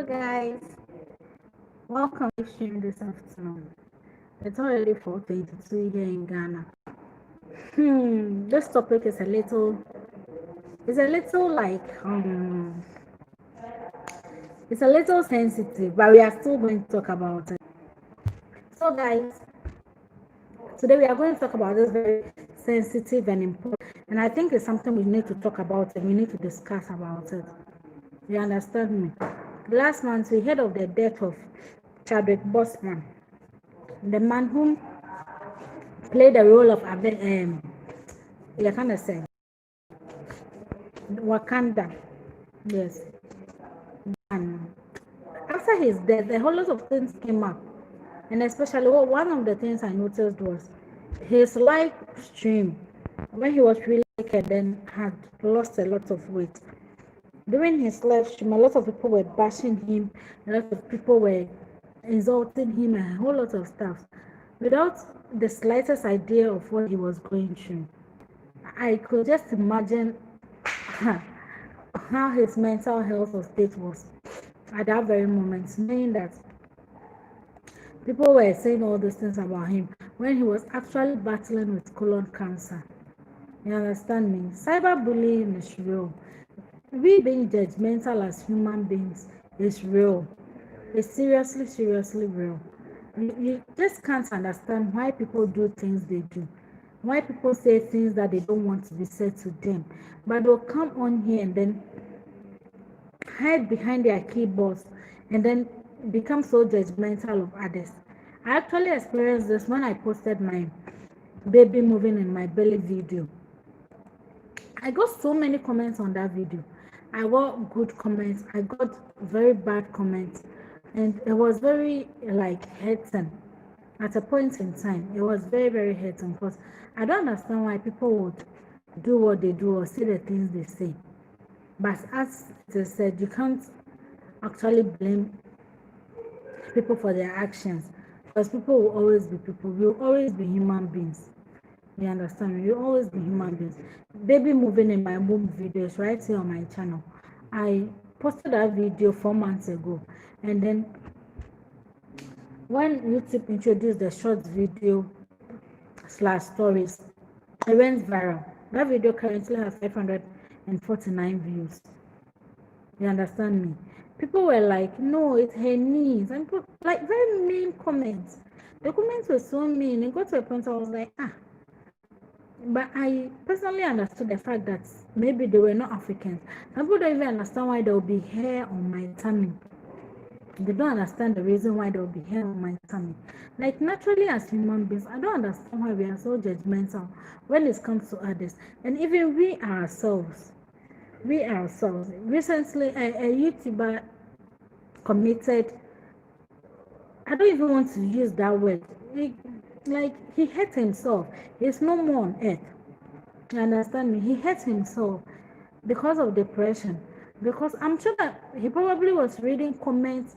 Guys, welcome to stream this afternoon. It's already 4:22 here in Ghana. This topic is a little it's a little sensitive, but we are still going to talk about it. So guys, today we are going to talk about this very sensitive and important, and I think it's something we need to talk about and we need to discuss about it. You understand me? Last month we heard of the death of Chadwick Bossman, the man who played the role of you kind of say Wakanda. Yes. And after his death, a whole lot of things came up, and especially one of the things I noticed was his live stream when he was really naked and had lost a lot of weight. During his live stream, a lot of people were bashing him, a lot of people were insulting him, and a whole lot of stuff without the slightest idea of what he was going through. I could just imagine how his mental health or state was at that very moment, knowing that people were saying all these things about him when he was actually battling with colon cancer. You understand me? Cyberbullying is real. We being judgmental as human beings is real. It's seriously real. You just can't understand why people do things they do. Why people say things that they don't want to be said to them. But they'll come on here and then hide behind their keyboards and then become so judgmental of others. I actually experienced this when I posted my baby moving in my belly video. I got so many comments on that video. I got good comments, I got very bad comments, and it was very hurting. At a point in time, it was very hurting because I don't understand why people would do what they do or say the things they say. But as it is said, you can't actually blame people for their actions because people will always be people. We will always be human beings. You understand me? You'll always be human beings. Baby moving in my womb videos right here on my channel. I posted that video 4 months ago, and then when YouTube introduced the short video / stories, it went viral. That video currently has 549 views. You understand me? People were like, no, it's her knees, and people, like very mean comments. The comments were so mean. It got to a point I was like, but I personally understood the fact that maybe they were not Africans. Some people don't even understand why there will be hair on my tummy. They don't understand the reason why there will be hair on my tummy. Like naturally as human beings, I don't understand why we are so judgmental when it comes to others. And even we ourselves. Recently, a YouTuber committed, I don't even want to use that word. He hurt himself. He's no more on earth. You understand me? He hurt himself because of depression. Because I'm sure that he probably was reading comments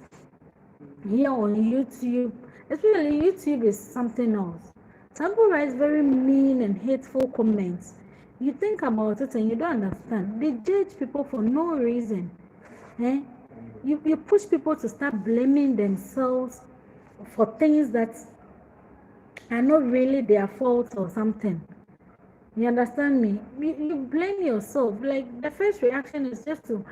here on YouTube. Especially YouTube is something else. Some people write very mean and hateful comments. You think about it and you don't understand. They judge people for no reason. You push people to start blaming themselves for things that are not really their fault or something. You understand me? You blame yourself. Like the first reaction is just to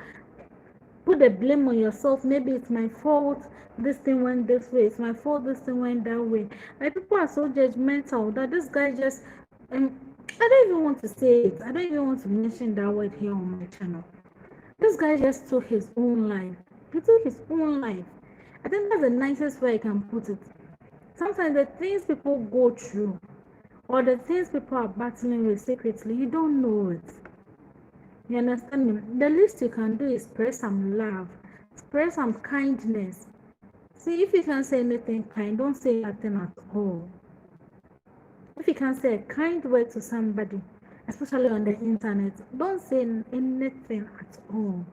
put the blame on yourself. Maybe it's my fault, this thing went this way. It's my fault, this thing went that way. Like people are so judgmental that this guy just I don't even want to say it. I don't even want to mention that word here on my channel. This guy just took his own life. He took his own life. I think that's the nicest way I can put it. Sometimes the things people go through or the things people are battling with secretly, you don't know it. You understand me? The least you can do is spread some love, spread some kindness. See, if you can't say anything kind, don't say nothing at all. If you can't say a kind word to somebody, especially on the internet, don't say anything at all.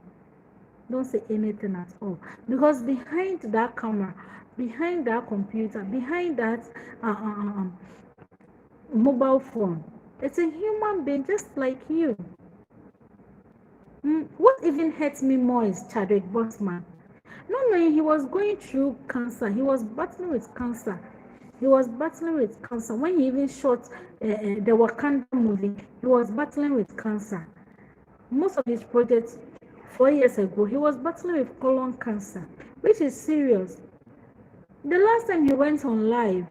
Don't say anything at all. Because behind that camera, behind that computer, behind that mobile phone, it's a human being just like you. What even hurts me more is Chadwick Bossman. Not knowing he was going through cancer. He was battling with cancer. He was battling with cancer. When he even shot the Wakanda movie, he was battling with cancer. Most of his projects 4 years ago, he was battling with colon cancer, which is serious. The last time he went on live,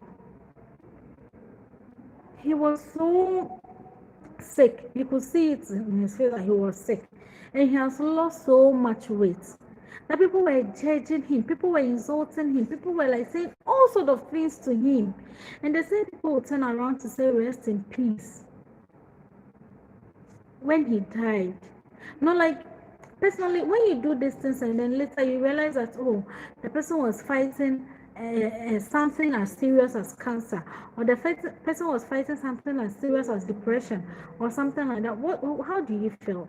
he was so sick. You could see it in his face that he was sick. And he has lost so much weight that people were judging him, people were insulting him, people were like saying all sorts of things to him. And the same people would turn around to say, rest in peace, when he died. Not like, personally, when you do these things and then later you realize that, oh, the person was fighting something as serious as cancer, or the person was fighting something as serious as depression or something like that, how do you feel?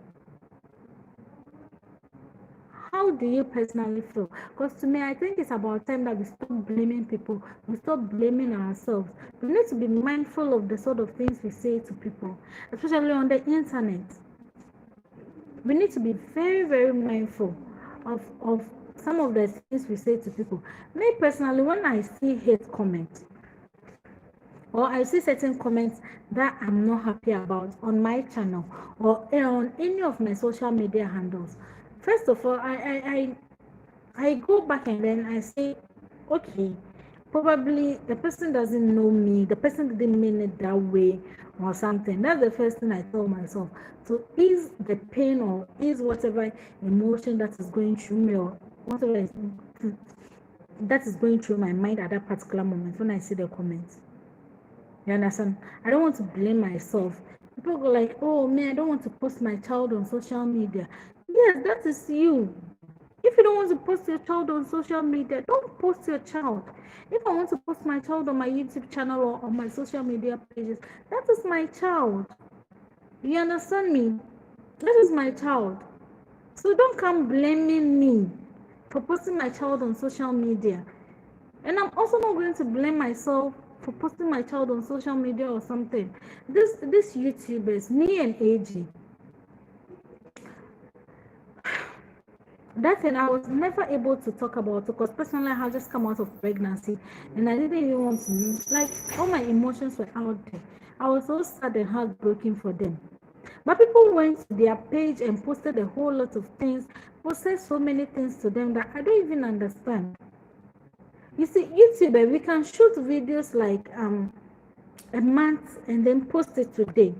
How do you personally feel? Because to me, I think it's about time that we stop blaming people, we stop blaming ourselves. We need to be mindful of the sort of things we say to people, especially on the internet. We need to be very, very mindful of some of the things we say to people. Me personally, when I see hate comments or I see certain comments that I'm not happy about on my channel or on any of my social media handles, first of all, I go back and then I say, okay, probably the person doesn't know me, the person didn't mean it that way or something. That's the first thing I tell myself, to ease the pain or ease whatever emotion that is going through me or whatever that is going through my mind at that particular moment when I see the comments. You understand? I don't want to blame myself. People go like, oh man, I don't want to post my child on social media. Yes, that is you. If you don't want to post your child on social media, don't post your child. If I want to post my child on my YouTube channel or on my social media pages, that is my child. You understand me? That is my child. So don't come blaming me for posting my child on social media. And I'm also not going to blame myself for posting my child on social media or something. This YouTubers, me and AG, that thing I was never able to talk about because personally I had just come out of pregnancy and I didn't even want to, like, all my emotions were out there. I was so sad and heartbroken for them. But people went to their page and posted a whole lot of things, posted so many things to them that I don't even understand. You see, YouTube, we can shoot videos like a month and then post it today.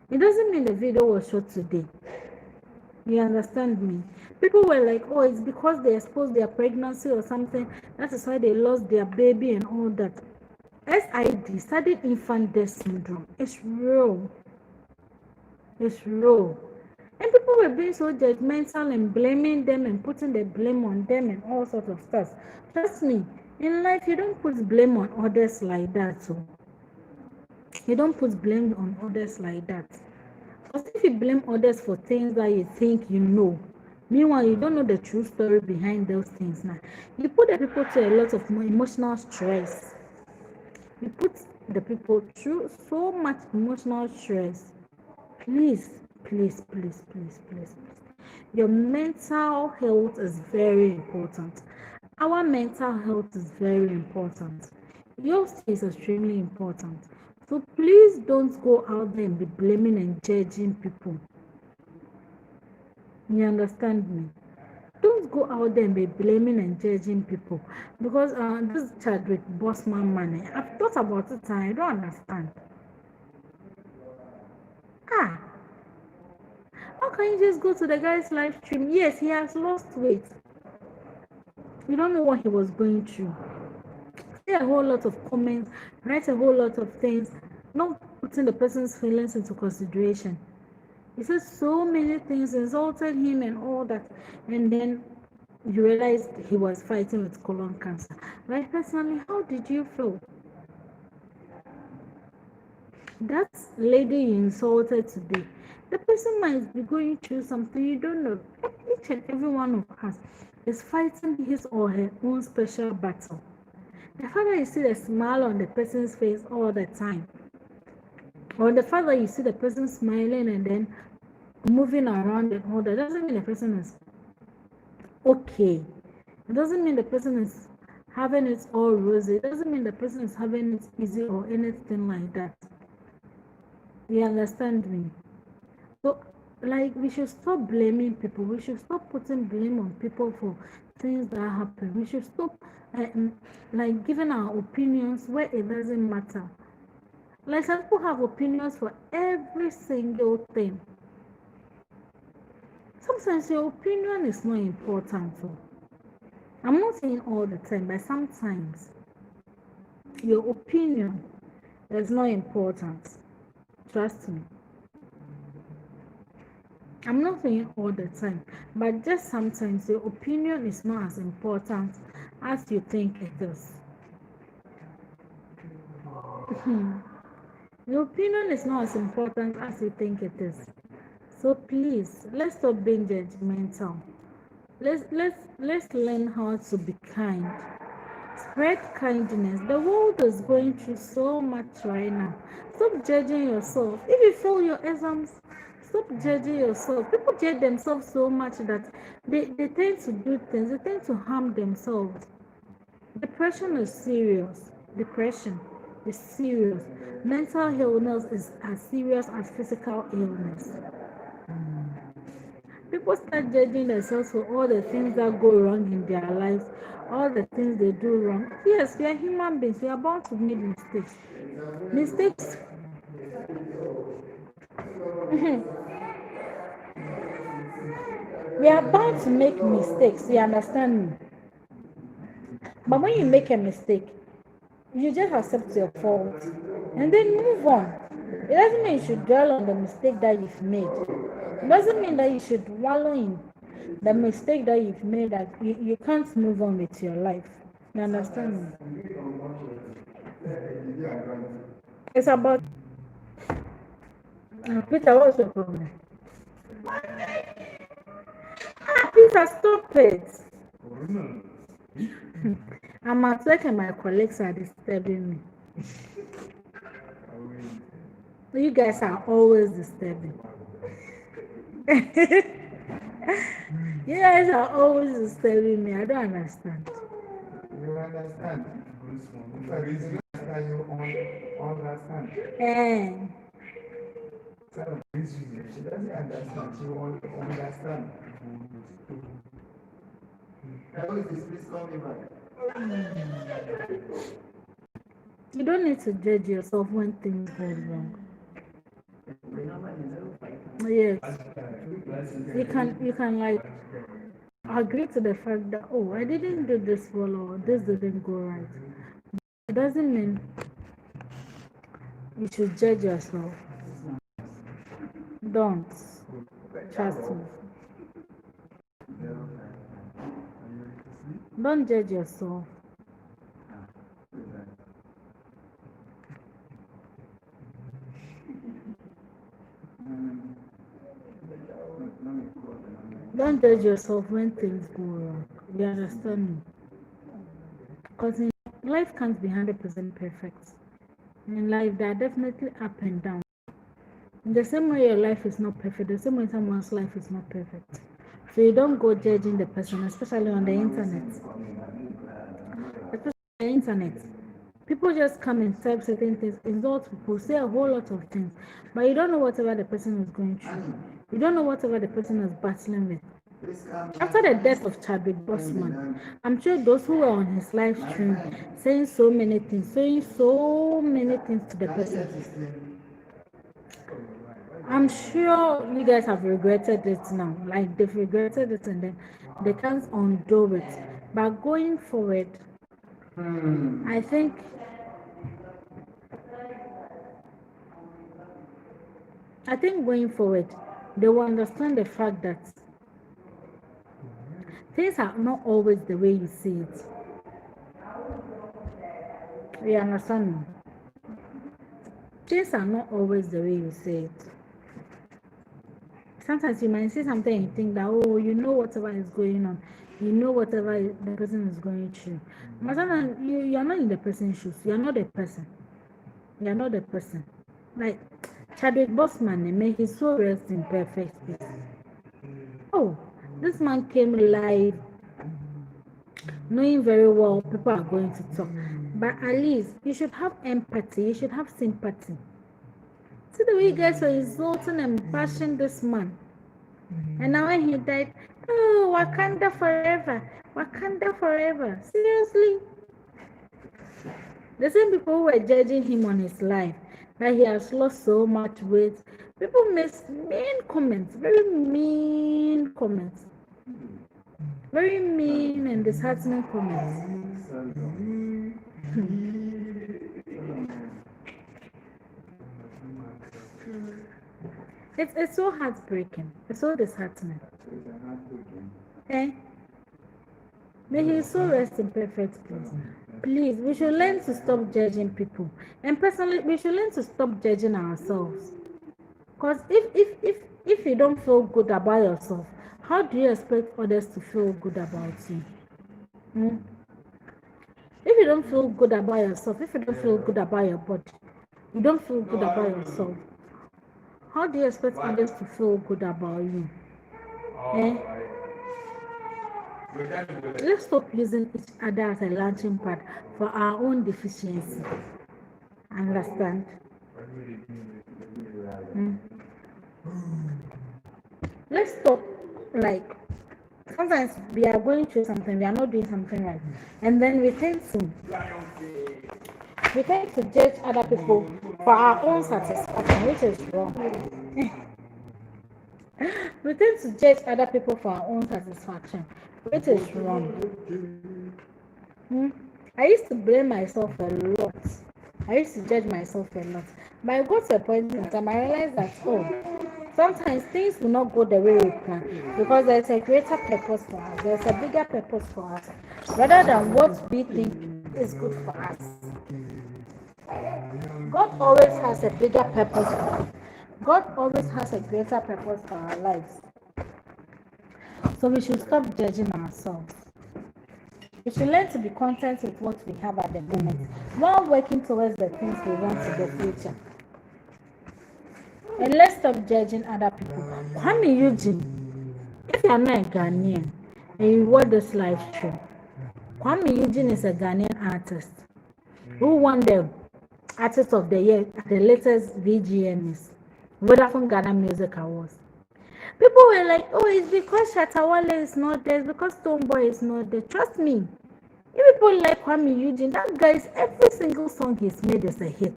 It doesn't mean the video was shot today. You understand me? People were like, oh, it's because they exposed their pregnancy or something. That is why they lost their baby and all that. SID, sudden infant death syndrome, it's real. It's real. And people were being so judgmental and blaming them and putting the blame on them and all sorts of stuff. Trust me, in life, you don't put blame on others like that. So you don't put blame on others like that. Because if you blame others for things that you think you know, meanwhile, you don't know the true story behind those things now, you put the people to a lot of emotional stress. You put the people through so much emotional stress. Please, please, please, please, please, please. Your mental health is very important. Our mental health is very important. Yours is extremely important. So please don't go out there and be blaming and judging people. You understand me? Don't go out there and be blaming and judging people. Because this Chadwick Bossman money, I've thought about it and I don't understand. How can you just go to the guy's live stream? Yes, he has lost weight. You don't know what he was going through. Say a whole lot of comments, write a whole lot of things, not putting the person's feelings into consideration. He said so many things, insulted him and all that, and then you realized he was fighting with colon cancer. Like, personally, how did you feel? That lady you insulted today, the person might be going through something you don't know. Each and every one of us is fighting his or her own special battle. The fact that you see the smile on the person's face all the time, or the fact that you see the person smiling and then moving around and all that, doesn't mean the person is okay. It doesn't mean the person is having it all rosy. It doesn't mean the person is having it easy or anything like that. You understand me? So, like, we should stop blaming people. We should stop putting blame on people for things that happen. We should stop, like, giving our opinions where it doesn't matter. Like, some people have opinions for every single thing. Sometimes your opinion is not important. So I'm not saying all the time, but sometimes your opinion is not important. Trust me. I'm not saying all the time, but just sometimes your opinion is not as important as you think it is. Your opinion is not as important as you think it is. So please, let's stop being judgmental. Let's learn how to be kind. Spread kindness. The world is going through so much right now. Stop judging yourself. If you fail your exams, stop judging yourself. People judge themselves so much that they tend to do things, they tend to harm themselves. Depression is serious. Depression is serious. Mental illness is as serious as physical illness. People start judging themselves for all the things that go wrong in their lives, all the things they do wrong. Yes, we are human beings. We are bound to make mistakes. Mistakes. We are bound to make mistakes. You understand me? But when you make a mistake, you just accept your fault and then move on. It doesn't mean you should dwell on the mistake that you've made. It doesn't mean that you should wallow in the mistake that you've made, that you can't move on with your life. You understand me? It's about Peter, what's your problem? Peter, stop it. I'm at work and my colleagues are disturbing me. You guys are always disturbing. You guys are always disturbing me. I don't understand. You understand? You understand? She doesn't understand. She wants to understand. You don't need to judge yourself when things go wrong. Yes. You can like agree to the fact that, oh, I didn't do this well, or this didn't go right. It doesn't mean you should judge yourself. Don't. Trust me. Don't judge yourself. Don't judge yourself when things go wrong. You understand me? Because life can't be 100% perfect. In life, there are definitely up and down. In the same way your life is not perfect, the same way someone's life is not perfect. So you don't go judging the person, especially on the internet. Especially on the internet. People just come and type certain things, insult people, say a whole lot of things, but you don't know whatever the person is going through. You don't know whatever the person is battling with. After the death of Chadwick Bossman, I'm sure those who were on his live stream saying so many things to the person. I'm sure you guys have regretted it now. Like, they've regretted it and then they can't undo it. But going forward, I think going forward, they will understand the fact that things are not always the way you see it. You understand me? Things are not always the way you see it. Sometimes you might see something and you think that, oh, you know whatever is going on. You know whatever the person is going through. But sometimes you are not in the person's shoes. You are not the person. You are not the person. Like Chadwick Bossman, may his soul rest in perfect peace. Oh, this man came live knowing very well people are going to talk. But at least you should have empathy, you should have sympathy. See the way you guys were insulting and bashing this man. And now when he died, oh, Wakanda forever, Wakanda forever. Seriously? The same people who were judging him on his life, that he has lost so much weight, people make mean comments, very mean comments. Very mean and disheartening comments. It's so heartbreaking. It's so disheartening. Eh? May his soul rest in perfect peace. Please, we should learn to stop judging people. And personally, we should learn to stop judging ourselves. Because if you don't feel good about yourself, how do you expect others to feel good about you? If you don't feel good about yourself, if you don't feel good about your body, you don't feel good about yourself, how do you expect others to feel good about you? Eh? Let's stop using each other as a launching pad for our own deficiency. Understand? Let's stop, like, sometimes we are going through something, we are not doing something right, and then we tend to judge other people for our own satisfaction, which is wrong. We tend to judge other people for our own satisfaction, which is wrong. I used to blame myself a lot. I used to judge myself a lot. But I got to a point in time, I realized that, sometimes things will not go the way we plan because there's a greater purpose for us. There's a bigger purpose for us rather than what we think is good for us. God always has a bigger purpose for us. God always has a greater purpose for our lives. So we should stop judging ourselves. We should learn to be content with what we have at the moment while working towards the things we want in the future. And let's stop judging other people. Kwame Eugene, if you are not a Ghanaian and you watch this live show, Kwame Eugene is a Ghanaian artist who won the Artist of the Year at the latest VGMs, Vodafone Ghana Music Awards. People were like, oh, it's because Shatawale is not there, it's because Stonebwoy is not there. Trust me, if people like Kwame Eugene, that guy's every single song he's made is a hit.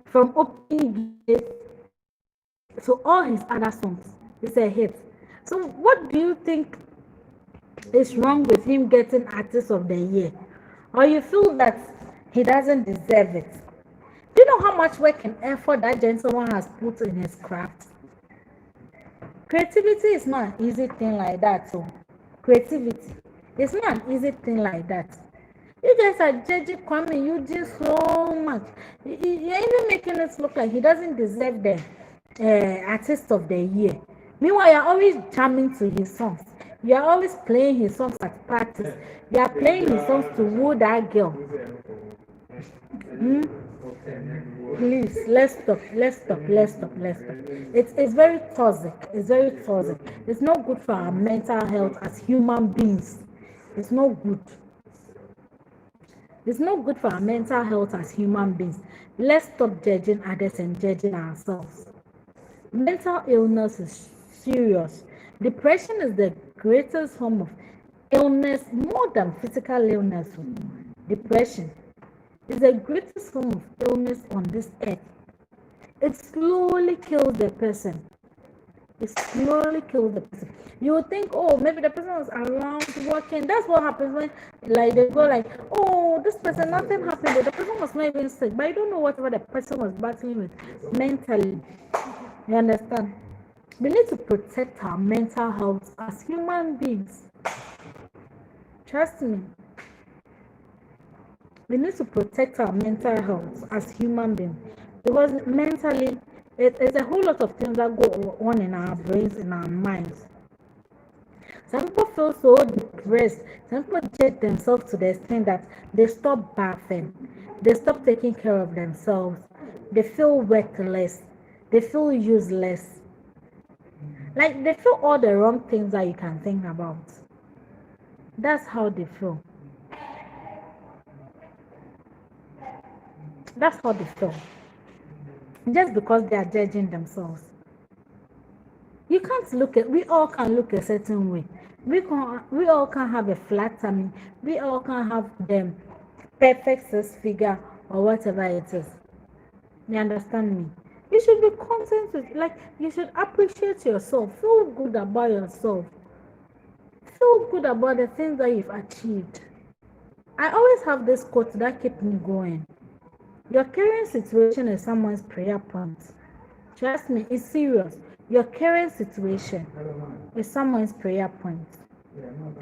From Opening Gate to all his other songs, it's a hit. So what do you think is wrong with him getting Artist of the Year? Or you feel that he doesn't deserve it? Do you know how much work and effort that gentleman has put in his craft? Creativity is not an easy thing like that. So creativity is not an easy thing like that. You guys are judging Kwame Eugene so much. You're even making it look like he doesn't deserve the Artist of the Year. Meanwhile, you're always jamming to his songs. You're always playing his songs at parties. You are playing his songs to woo that girl. Please, let's stop. It's very toxic. It's not good for our mental health as human beings. It's not good. It's not good for our mental health as human beings. Let's stop judging others and judging ourselves. Mental illness is serious. Depression is the greatest form of illness, more than physical illness. Depression is the greatest form of illness on this earth. It slowly kills the person. You would think, oh, maybe the person was around working. That's what happens when, like, they go like, oh, this person, nothing happened. The person was not even sick, but you don't know whatever the person was battling with mentally. You understand? We need to protect our mental health as human beings. Trust me. We need to protect our mental health as human beings, because mentally, it's a whole lot of things that go on in our brains, in our minds. Some people feel so depressed. Some people judge themselves to the extent that they stop bathing. They stop taking care of themselves. They feel worthless. They feel useless. Like, they feel all the wrong things that you can think about. That's how they feel. That's how they feel. Just because they are judging themselves. You can't look at, we all can look a certain way. We all can have a flat tummy. We all can have them perfect six figure or whatever it is. You understand me? You should be content with, like, you should appreciate yourself. Feel good about yourself. Feel good about the things that you've achieved. I always have this quote that keeps me going. Your current situation is someone's prayer point. Trust me, it's serious. Your current situation is someone's prayer point.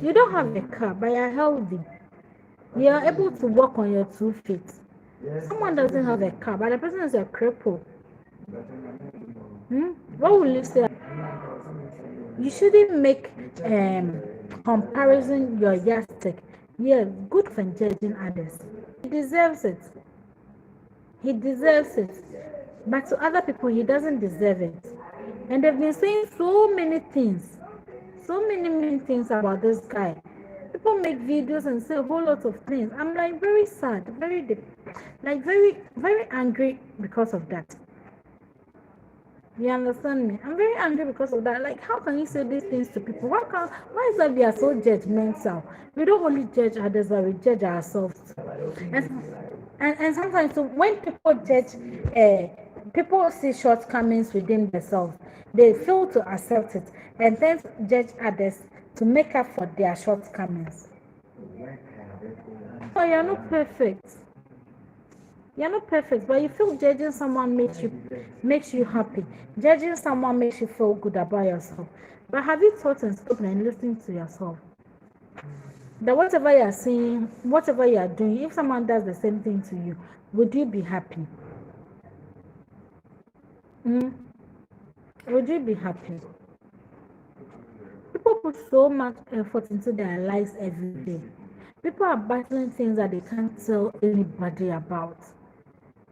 You don't have a car, but you're healthy. You are able to walk on your 2 feet. Someone doesn't have a car, but the person is a cripple. What will you say? You shouldn't make comparison your yardstick. Yeah, good for judging others. He deserves it. He deserves it. But to other people, he doesn't deserve it. And they've been saying so many things. So many things about this guy. People make videos and say a whole lot of things. I'm like very sad, very angry because of that. You understand me? I'm very angry because of that. Like, how can you say these things to people? Why is that we are so judgmental? We don't only judge others, but we judge ourselves. And sometimes, so when people judge, people see shortcomings within themselves. They fail to accept it and then judge others to make up for their shortcomings. Oh, you're not perfect. You're not perfect, but you feel judging someone makes you happy. Judging someone makes you feel good about yourself. But have you thought and stopped and listened to yourself? That whatever you are saying, whatever you are doing, if someone does the same thing to you, would you be happy? Would you be happy? People put so much effort into their lives every day. People are battling things that they can't tell anybody about.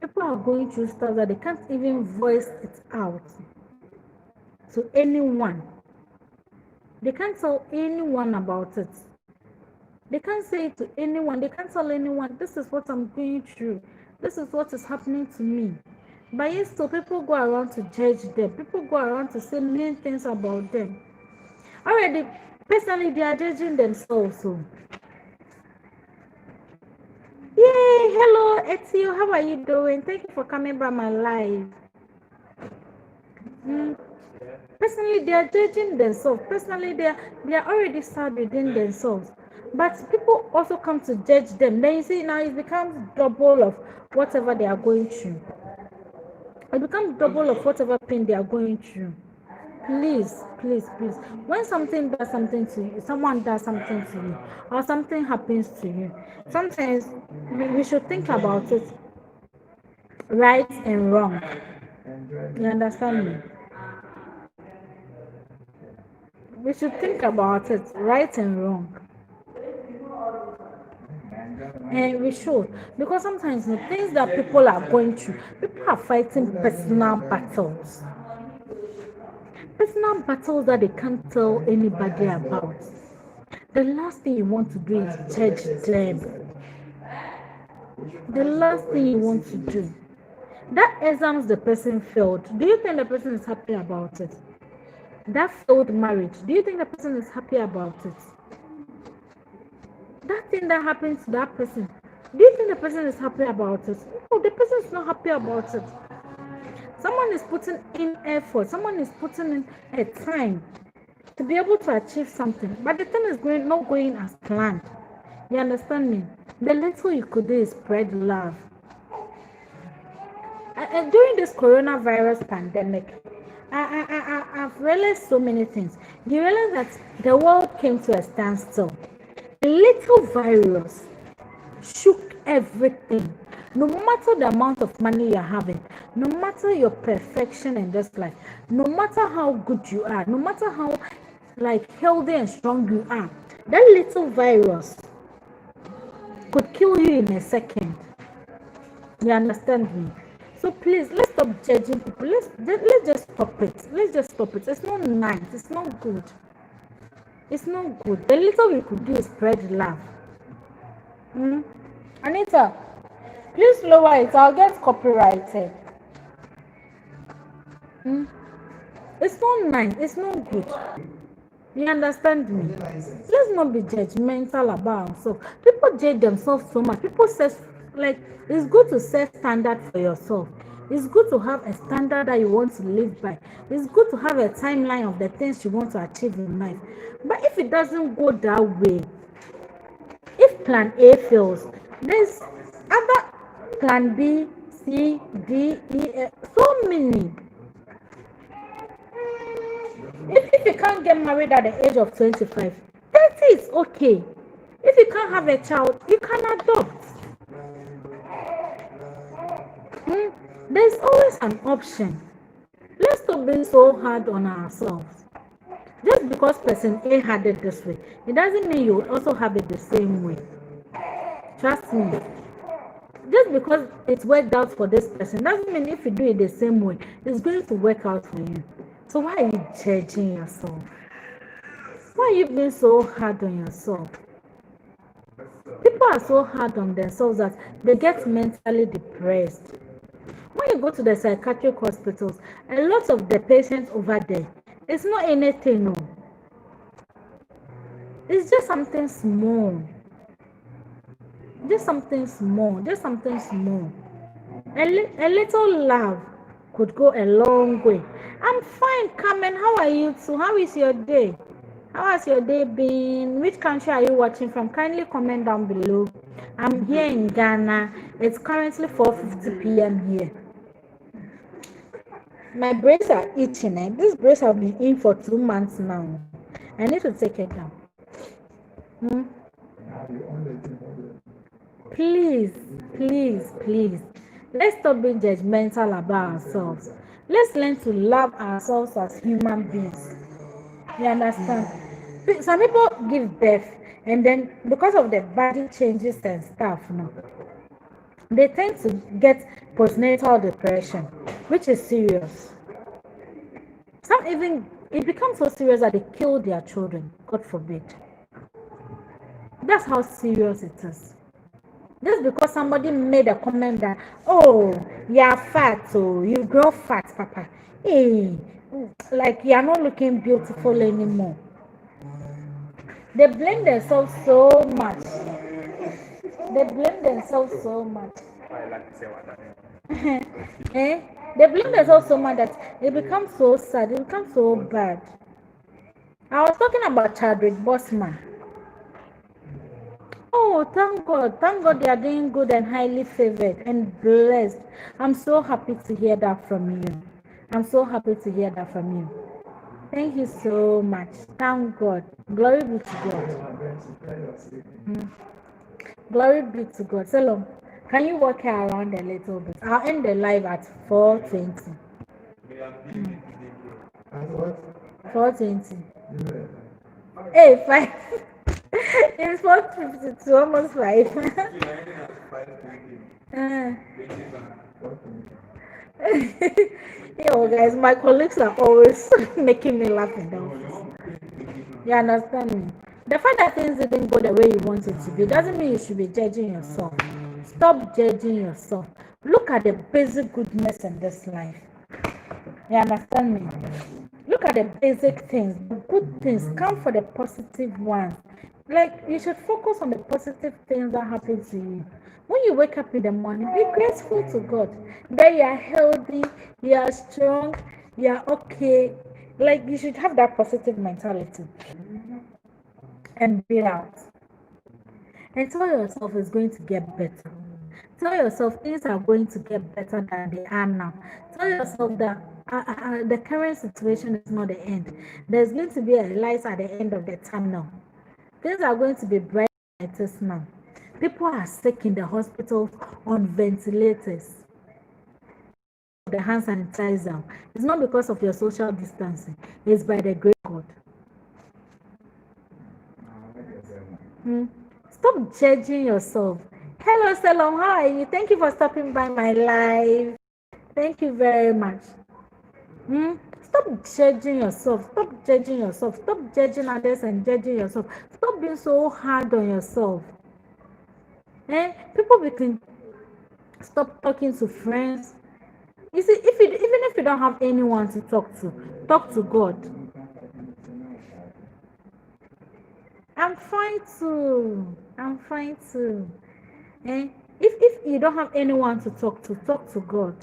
People are going through stuff that they can't even voice it out to anyone. They can't tell anyone about it. They can't say it to anyone. They can't tell anyone, this is what I'm going through. This is what is happening to me. But yes, so people go around to judge them. People go around to say mean things about them. Already, personally, they are judging themselves. So. Yay! Hello, Etio. How are you doing? Thank you for coming by my live. Personally, they are judging themselves. Personally, they are already sad within themselves. But people also come to judge them. Then you see, now it becomes double of whatever they are going through. It becomes double of whatever pain they are going through. Please. When something does something to you, someone does something to you, or something happens to you, sometimes we should think about it, right and wrong. You understand me? We should think about it, right and wrong. And we should, because sometimes the things that people are going through, people are fighting personal battles. Personal battles that they can't tell anybody about. The last thing you want to do is judge them. The last thing you want to do. That exams the person failed. Do you think the person is happy about it? That failed marriage. Do you think the person is happy about it? That thing that happens to that person. Do you think the person is happy about it? No, the person is not happy about it. Someone is putting in effort. Someone is putting in a time to be able to achieve something. But the thing is not going as planned. You understand me? The little you could do is spread love. And during this coronavirus pandemic, I've realized so many things. You realize that the world came to a standstill. A little virus shook everything. No matter the amount of money you're having, no matter your perfection in this life, no matter how good you are, no matter how healthy and strong you are, that little virus could kill you in a second. You understand me? So please, let's stop judging people. Let's just stop it. Let's just stop it. It's not nice. It's not good. It's not good. The little we could do is spread love. Anita, please lower it. I'll get copyrighted. It's not nice. It's not good. You understand me? Let's not be judgmental about ourselves. People judge themselves so much. People say, like, it's good to set standard for yourself. It's good to have a standard that you want to live by. It's good to have a timeline of the things you want to achieve in life. But if it doesn't go that way, if plan A fails, there's other plan B, C, D, E, F, so many. If you can't get married at the age of 25, 30 is okay. If you can't have a child, you can adopt. There's always an option. Let's stop being so hard on ourselves. Just because person A had it this way, it doesn't mean you will also have it the same way. Trust me. Just because it worked out for this person doesn't mean if you do it the same way, it's going to work out for you. So why are you judging yourself? Why are you being so hard on yourself? People are so hard on themselves that they get mentally depressed. When you go to the psychiatric hospitals, a lot of the patients over there, it's not anything, no. It's just something small. Just something small. Just something small. A little love could go a long way. I'm fine, Carmen. How are you too? How is your day? How has your day been? Which country are you watching from? Kindly comment down below. I'm here in Ghana. It's currently 4:50 p.m. here. My braids are itching. This braids have been in for 2 months now. I need to take it down. Please, please, please. Let's stop being judgmental about ourselves. Let's learn to love ourselves as human beings. You understand? Some people give birth and then because of the body changes and stuff, they tend to get postnatal depression, which is serious. Some even, it becomes so serious that they kill their children, God forbid. That's how serious it is. Just because somebody made a comment that, oh, you're fat, so you grow fat, Papa. Hey, like you're not looking beautiful anymore. They blame themselves so much. They blame themselves so much. They blame themselves so much that it becomes so sad, it becomes so bad. I was talking about Chadwick, Bossman. Oh, thank God they are doing good and highly favored and blessed. I'm so happy to hear that from you. I'm so happy to hear that from you. Thank you so much. Thank God. Glory be to God. Glory be to God. Salom, can you walk around a little bit? I'll end the live at 4:20. 4:20. Hey, 5. It's 4:52, almost 5. Yo, guys, my colleagues are always making me laugh in the office. You understand me? The fact that things didn't go the way you want it to be doesn't mean you should be judging yourself. Stop judging yourself. Look at the basic goodness in this life. You understand me? Look at the basic things, the good things. Come for the positive ones. Like, you should focus on the positive things that happen to you. When you wake up in the morning, be grateful to God that you are healthy, you are strong, you are okay. Like, you should have that positive mentality and breathe out. And tell yourself it's going to get better. Tell yourself things are going to get better than they are now. Tell yourself that the current situation is not the end. There's going to be a light at the end of the tunnel. Things are going to be bright like this now. People are sick in the hospitals on ventilators. The hand sanitizer. It's not because of your social distancing. It's by the grace of God. Stop judging yourself. Hello, Salom. How are you? Thank you for stopping by my live. Thank you very much. Stop Stop judging yourself. Stop judging yourself. Stop judging others and judging yourself. Stop being so hard on yourself. People between stop talking to friends. You see, even if you don't have anyone to talk to God. I'm fine too. I'm fine too. If you don't have anyone to talk to God.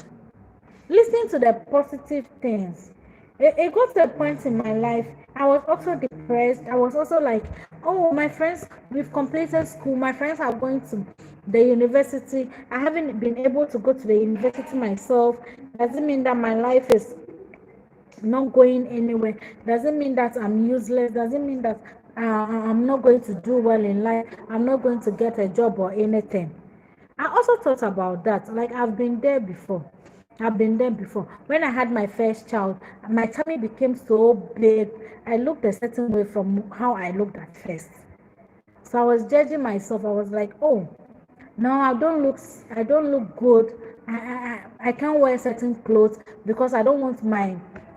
Listen to the positive things. It got to a point in my life, I was also depressed. I was also like, oh, my friends, we've completed school. My friends are going to the university. I haven't been able to go to the university myself. Doesn't mean that my life is not going anywhere. Doesn't mean that I'm useless. Doesn't mean that I'm not going to do well in life. I'm not going to get a job or anything. I also thought about that. Like, I've been there before. When I had my first child, my tummy became so big. I looked a certain way from how I looked at first. So I was judging myself. I was like, oh, no, I don't look good. I can't wear certain clothes because I don't want my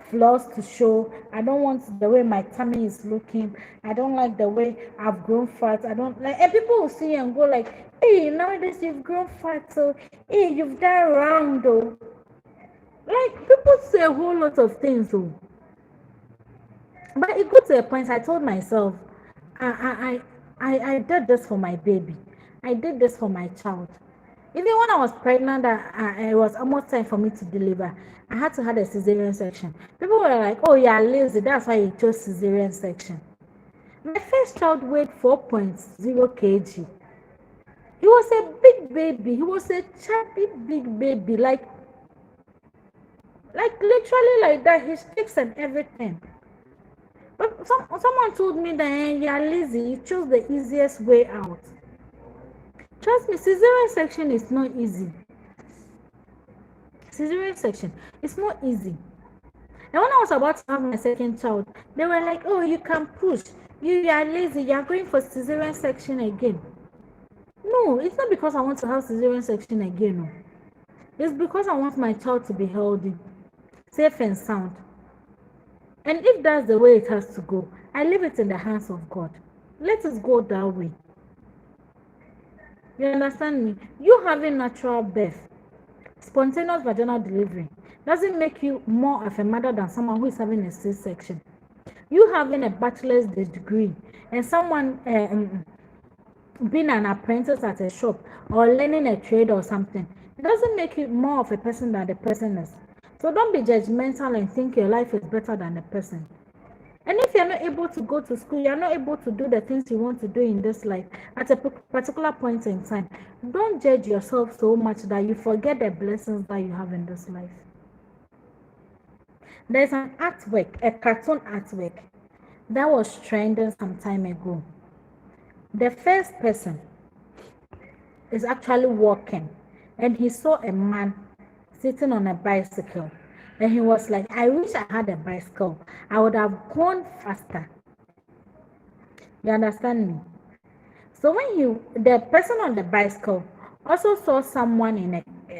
flaws to show. I don't want the way my tummy is looking. I don't like the way I've grown fat. I don't like, and people will see and go like, hey, nowadays you've grown fat, so hey, you've done round though. Like, people say a whole lot of things though. But it got to a point I told myself, I did this for my baby. I did this for my child. Even when I was pregnant, it was almost time for me to deliver. I had to have a cesarean section. People were like, oh, you're lazy. That's why you chose cesarean section. My first child weighed 4.0 kg. He was a big baby. He was a chubby big baby. Like literally like that. His cheeks and everything. But someone told me that you're lazy. You chose the easiest way out. Trust me, cesarean section is not easy. Cesarean section, it's not easy. And when I was about to have my second child, they were like, oh, you can push. You are lazy. You are going for cesarean section again. No, it's not because I want to have cesarean section again. No. It's because I want my child to be healthy, safe and sound. And if that's the way it has to go, I leave it in the hands of God. Let it go that way. You understand me? You having natural birth, spontaneous vaginal delivery, doesn't make you more of a mother than someone who is having a C-section. You having a bachelor's degree and someone being an apprentice at a shop or learning a trade or something, it doesn't make you more of a person than the person is. So don't be judgmental and think your life is better than the person. And if you're not able to go to school, you're not able to do the things you want to do in this life at a particular point in time, don't judge yourself so much that you forget the blessings that you have in this life. There's an artwork, a cartoon artwork, that was trending some time ago. The first person is actually walking, and he saw a man sitting on a bicycle. And he was like, I wish I had a bicycle. I would have gone faster. You understand me? So when the person on the bicycle also saw someone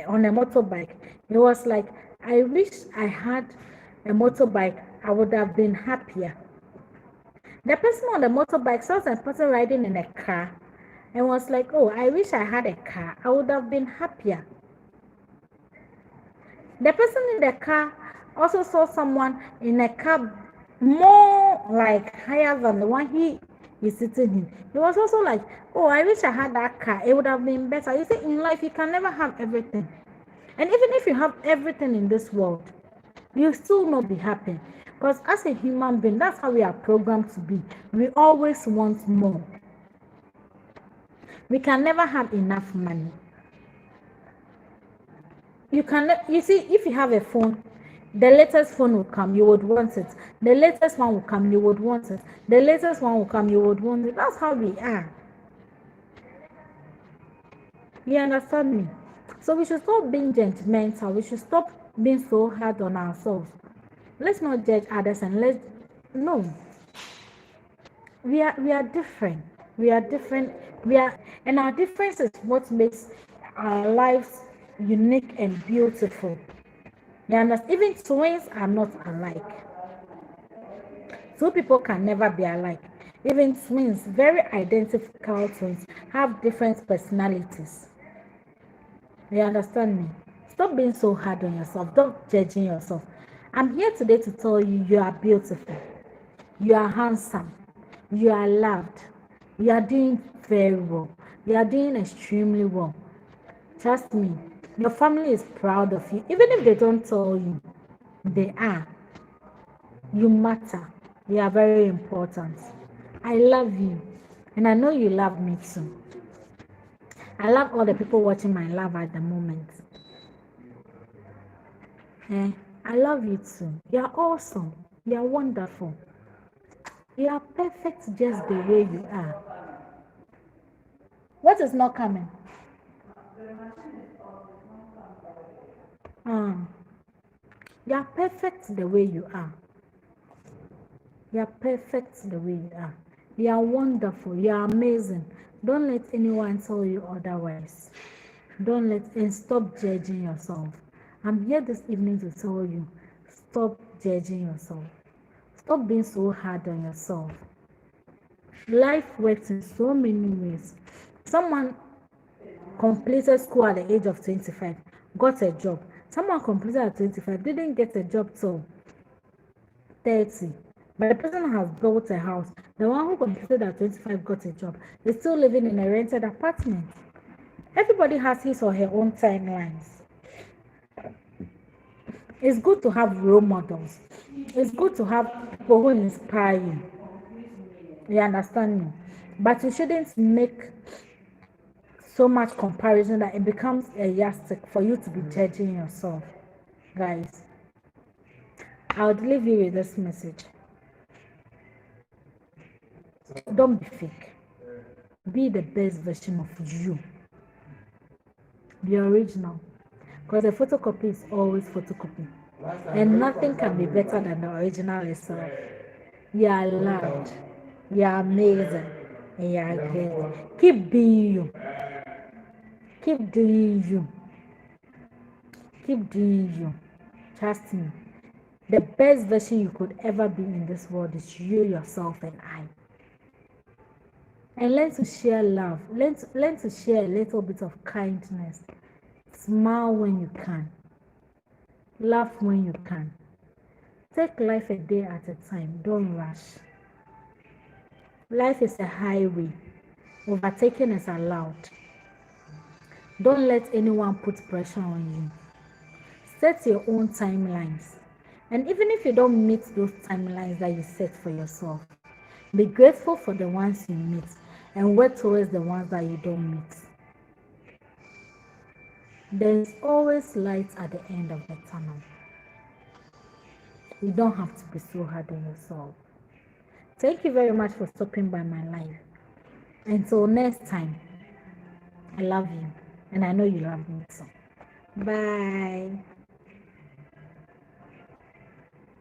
on a motorbike, he was like, I wish I had a motorbike. I would have been happier. The person on the motorbike saw a person riding in a car and was like, oh, I wish I had a car. I would have been happier. The person in the car also saw someone in a car more like higher than the one he is sitting in. He was also like, oh, I wish I had that car. It would have been better. You see, in life, you can never have everything. And even if you have everything in this world, you still not be happy. Because as a human being, that's how we are programmed to be. We always want more. We can never have enough money. You see, if you have a phone, the latest phone will come, you would want it. The latest one will come, you would want it. The latest one will come, you would want it. That's how we are. You understand me? So we should stop being judgmental. We should stop being so hard on ourselves. Let's not judge others and no. We are different. We are different. And our difference is what makes our lives unique and beautiful. You understand? Even twins are not alike. Two people can never be alike. Even twins, very identical twins, have different personalities. You understand me? Stop being so hard on yourself. Stop judging yourself. I'm here today to tell you you are beautiful. You are handsome. You are loved. You are doing very well. You are doing extremely well. Trust me, your family is proud of you. Even if they don't tell you, they are. You matter. You are very important. I love you. And I know you love me too. I love all the people watching my live at the moment. Eh, I love you too. You are awesome. You are wonderful. You are perfect just the way you are. What is not coming? You are perfect the way you are. You are perfect the way you are. You are wonderful. You are amazing. Don't let anyone tell you otherwise. Don't let and stop judging yourself. I'm here this evening to tell you, stop judging yourself. Stop being so hard on yourself. Life works in so many ways. Someone completed school at the age of 25, got a job. Someone completed at 25, didn't get a job till 30. But the person has built a house. The one who completed at 25 got a job. Is still living in a rented apartment. Everybody has his or her own timelines. It's good to have role models. It's good to have people who inspire you. You understand me? But you shouldn't make so much comparison that it becomes a yardstick for you to be judging yourself. Guys, I would leave you with this message. Don't be fake. Be the best version of you. Be original. Because the photocopy is always photocopy. And nothing can be better than the original itself. You are loved. You are amazing. And you are great. Keep being you. Keep doing you. Keep doing you. Trust me. The best version you could ever be in this world is you, yourself, and I. And learn to share love. Learn to share a little bit of kindness. Smile when you can. Laugh when you can. Take life a day at a time. Don't rush. Life is a highway. Overtaking is allowed. Don't let anyone put pressure on you. Set your own timelines. And even if you don't meet those timelines that you set for yourself, be grateful for the ones you meet and work towards the ones that you don't meet. There is always light at the end of the tunnel. You don't have to be so hard on yourself. Thank you very much for stopping by my life. Until next time, I love you. And I know you love me too. Bye.